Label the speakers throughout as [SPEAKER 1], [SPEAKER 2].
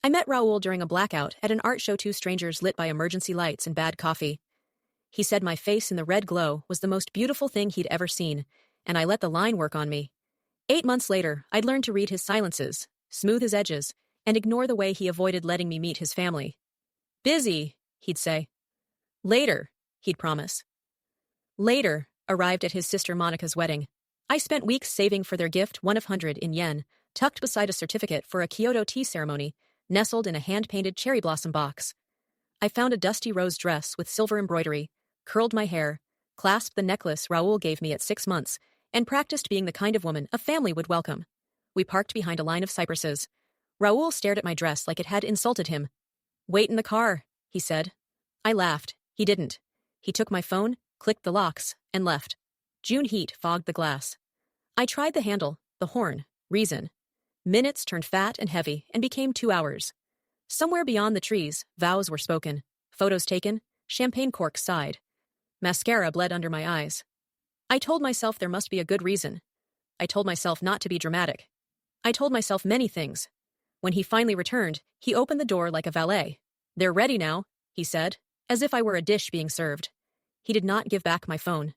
[SPEAKER 1] I met Raul during a blackout at an art show, two strangers lit by emergency lights and bad coffee. He said my face in the red glow was the most beautiful thing he'd ever seen, and I let the line work on me. 8 months later, I'd learned to read his silences, smooth his edges, and ignore the way he avoided letting me meet his family. Busy, he'd say. Later, he'd promise. Later arrived at his sister Monica's wedding. I spent weeks saving for their gift, 100 in yen, tucked beside a certificate for a Kyoto tea ceremony, nestled in a hand-painted cherry blossom box. I found a dusty rose dress with silver embroidery, curled my hair, clasped the necklace Raul gave me at 6 months, and practiced being the kind of woman a family would welcome. We parked behind a line of cypresses. Raul stared at my dress like it had insulted him. "Wait in the car," he said. I laughed. He didn't. He took my phone, clicked the locks, and left. June heat fogged the glass. I tried the handle, the horn, reason. Minutes turned fat and heavy and became 2 hours. Somewhere beyond the trees, vows were spoken, photos taken, champagne corks sighed. Mascara bled under my eyes. I told myself there must be a good reason. I told myself not to be dramatic. I told myself many things. When he finally returned, he opened the door like a valet. "They're ready now," he said, as if I were a dish being served. He did not give back my phone.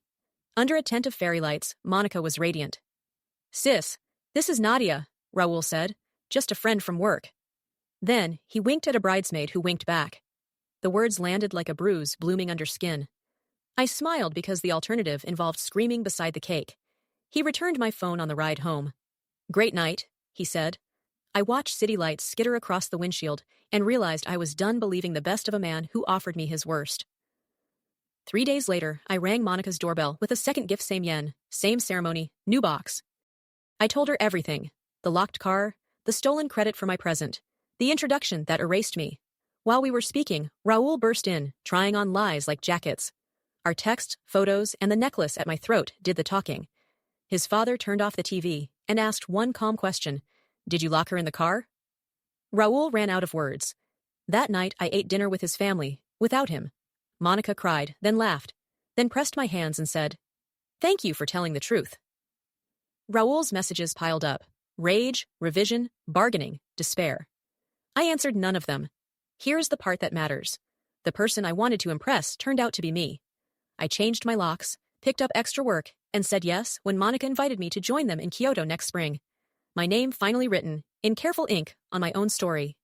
[SPEAKER 1] Under a tent of fairy lights, Monica was radiant. "Sis, this is Nadia," Raul said, "just a friend from work." Then, he winked at a bridesmaid who winked back. The words landed like a bruise blooming under skin. I smiled because the alternative involved screaming beside the cake. He returned my phone on the ride home. "Great night," he said. I watched city lights skitter across the windshield and realized I was done believing the best of a man who offered me his worst. 3 days later, I rang Monica's doorbell with a second gift, same yen, same ceremony, new box. I told her everything. The locked car, the stolen credit for my present, the introduction that erased me. While we were speaking, Raul burst in, trying on lies like jackets. Our texts, photos, and the necklace at my throat did the talking. His father turned off the TV and asked one calm question: "Did you lock her in the car?" Raul ran out of words. That night I ate dinner with his family, without him. Monica cried, then laughed, then pressed my hands and said, "Thank you for telling the truth." Raul's messages piled up. Rage, revision, bargaining, despair. I answered none of them. Here's the part that matters. The person I wanted to impress turned out to be me. I changed my locks, picked up extra work, and said yes when Monica invited me to join them in Kyoto next spring. My name finally written, in careful ink, on my own story.